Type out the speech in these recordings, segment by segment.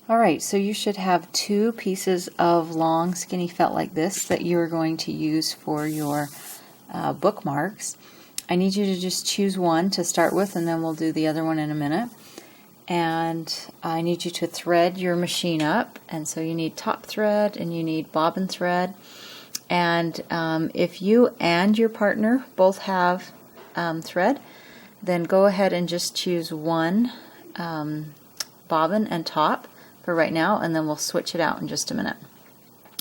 Alright, so you should have two pieces of long skinny felt like this that you are going to use for your bookmarks. I need you to just choose one to start with, and then we'll do the other one in a minute. And I need you to thread your machine up, and so you need top thread and you need bobbin thread. And if you and your partner both have thread, then go ahead and just choose one bobbin and top for right now, and then we'll switch it out in just a minute.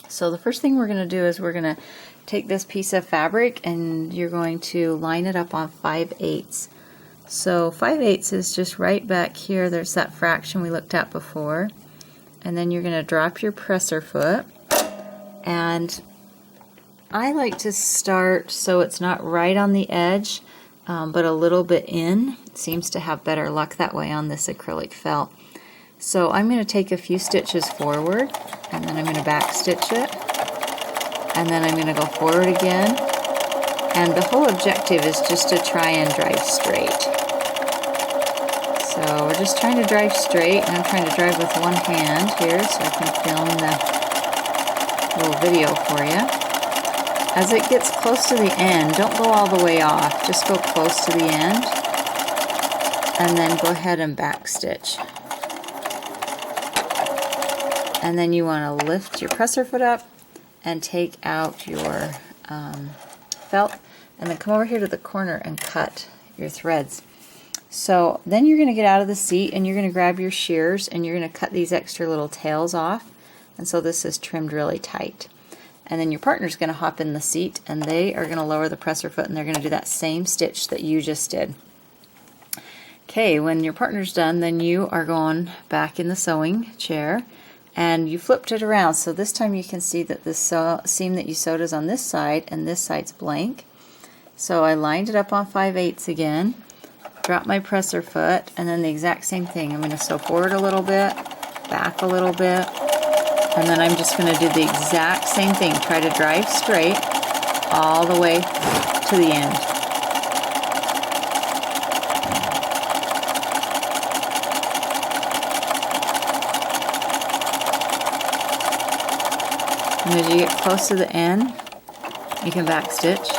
So the first thing we're going to do is we're going to take this piece of fabric and you're going to line it up on 5/8. So 5/8 is just right back here. There's that fraction we looked at before. And then you're going to drop your presser foot. And I like to start so it's not right on the edge, but a little bit in. It seems to have better luck that way on this acrylic felt. So I'm going to take a few stitches forward, and then I'm going to back stitch it, and then I'm going to go forward again. And the whole objective is just to try and drive straight. So we're just trying to drive straight, and I'm trying to drive with one hand here so I can film the little video for you. As it gets close to the end, don't go all the way off, just go close to the end, and then go ahead and back stitch. And then you want to lift your presser foot up and take out your felt, and then come over here to the corner and cut your threads. So then you're going to get out of the seat and you're going to grab your shears and you're going to cut these extra little tails off, and so this is trimmed really tight. And then your partner's going to hop in the seat and they are going to lower the presser foot and they're going to do that same stitch that you just did. Okay, when your partner's done, then you are going back in the sewing chair and you flipped it around, so this time you can see that this seam that you sewed is on this side and this side's blank. So I lined it up on 5/8 again, drop my presser foot, and then the exact same thing. I'm going to sew forward a little bit, back a little bit, and then I'm just going to do the exact same thing. Try to drive straight all the way to the end. And as you get close to the end, you can back stitch,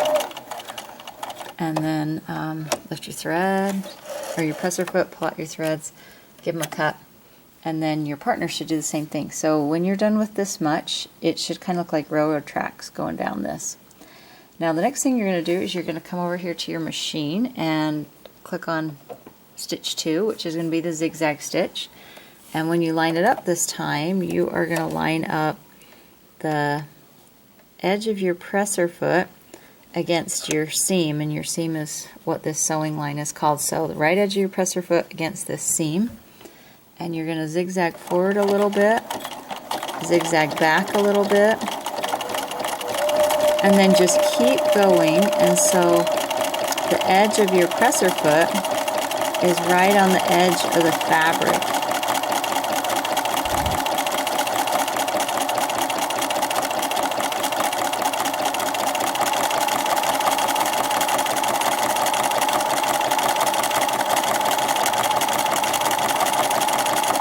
and then lift your thread, or your presser foot, pull out your threads, give them a cut, and then your partner should do the same thing. So when you're done with this much, it should kind of look like railroad tracks going down this. Now the next thing you're going to do is you're going to come over here to your machine and click on stitch 2, which is going to be the zigzag stitch. And when you line it up this time, you are going to line up the edge of your presser foot against your seam, and your seam is what this sewing line is called. So the right edge of your presser foot against this seam, and you're going to zigzag forward a little bit, zigzag back a little bit, and then just keep going. And so the edge of your presser foot is right on the edge of the fabric.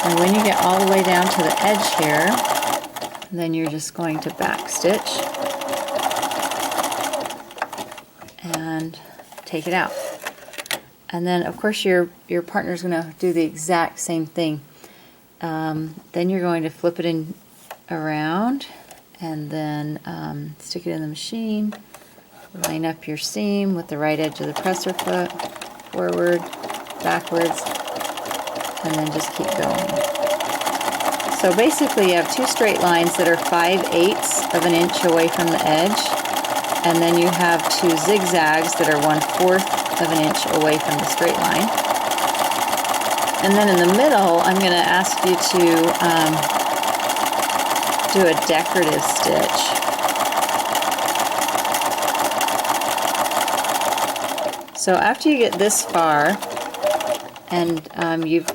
And when you get all the way down to the edge here, then you're just going to back stitch and take it out. And then of course your partner's going to do the exact same thing. Then you're going to flip it in around and then stick it in the machine, line up your seam with the right edge of the presser foot, forward, backwards, and then just keep going. So basically you have two straight lines that are 5/8 of an inch away from the edge, and then you have two zigzags that are 1/4 of an inch away from the straight line. And then in the middle, I'm going to ask you to do a decorative stitch. So after you get this far, and you've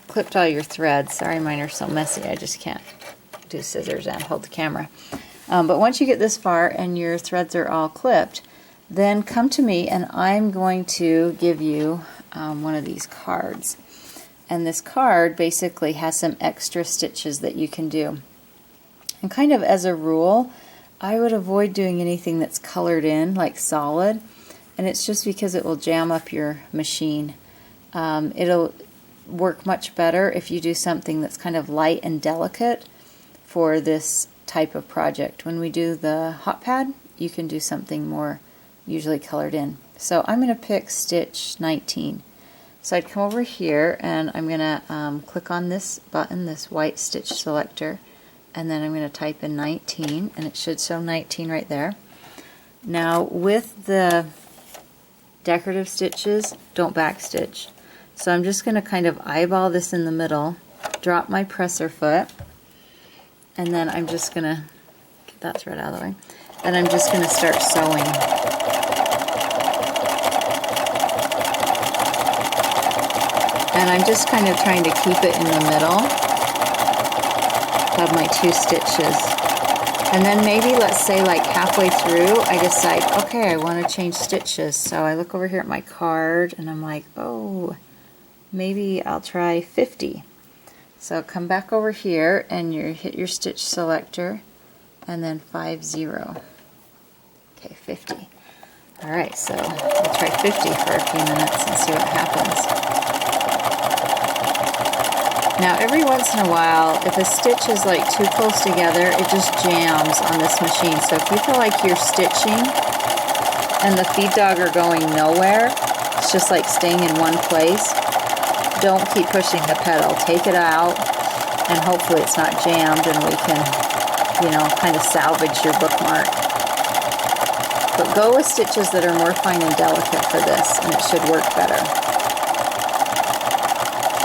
clipped all your threads. Sorry, mine are so messy. I just can't do scissors and hold the camera. But once you get this far and your threads are all clipped, then come to me and I'm going to give you one of these cards. And this card basically has some extra stitches that you can do. And kind of as a rule, I would avoid doing anything that's colored in, like solid, and it's just because it will jam up your machine. It'll work much better if you do something that's kind of light and delicate for this type of project. When we do the hot pad, you can do something more usually colored in. So I'm going to pick stitch 19. So I'd come over here and I'm going to click on this button, this white stitch selector, and then I'm going to type in 19, and it should show 19 right there. Now with the decorative stitches, don't backstitch. So I'm just going to kind of eyeball this in the middle, drop my presser foot, and then I'm just going to get that thread out of the way. Then I'm just going to start sewing. And I'm just kind of trying to keep it in the middle of my 2 stitches. And then maybe, let's say like halfway through, I decide, okay, I want to change stitches. So I look over here at my card and I'm like, oh, maybe I'll try 50. So come back over here and you hit your stitch selector and then 50. Okay, 50. Alright, so we'll try 50 for a few minutes and see what happens. Now every once in a while, if a stitch is like too close together, it just jams on this machine. So if you feel like you're stitching and the feed dog are going nowhere, it's just like staying in one place, don't keep pushing the pedal. Take it out and hopefully it's not jammed and we can, you know, kind of salvage your bookmark. But go with stitches that are more fine and delicate for this and it should work better.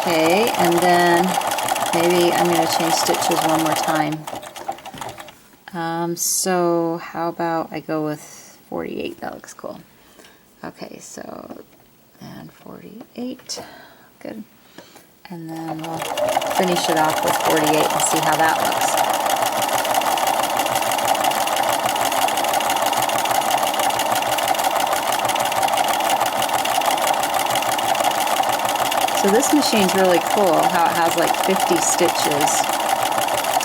Okay, and then maybe I'm going to change stitches one more time. So how about I go with 48? That looks cool. Okay, so, and 48. Good. And then we'll finish it off with 48 and see how that looks. So this machine's really cool, how it has like 50 stitches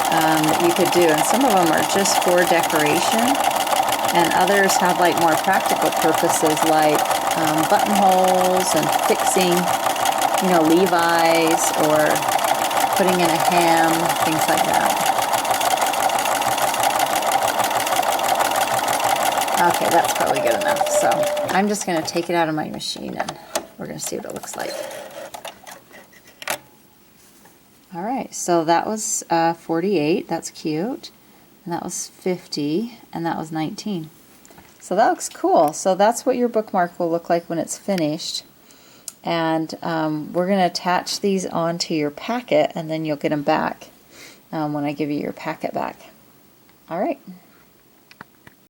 that you could do, and some of them are just for decoration, and others have like more practical purposes like buttonholes and fixing, you know, Levi's or putting in a hem, things like that. Okay, that's probably good enough. So I'm just going to take it out of my machine and we're going to see what it looks like. Alright, so that was 48, that's cute, and that was 50, and that was 19. So that looks cool. So that's what your bookmark will look like when it's finished. And we're going to attach these onto your packet, and then you'll get them back when I give you your packet back. Alright.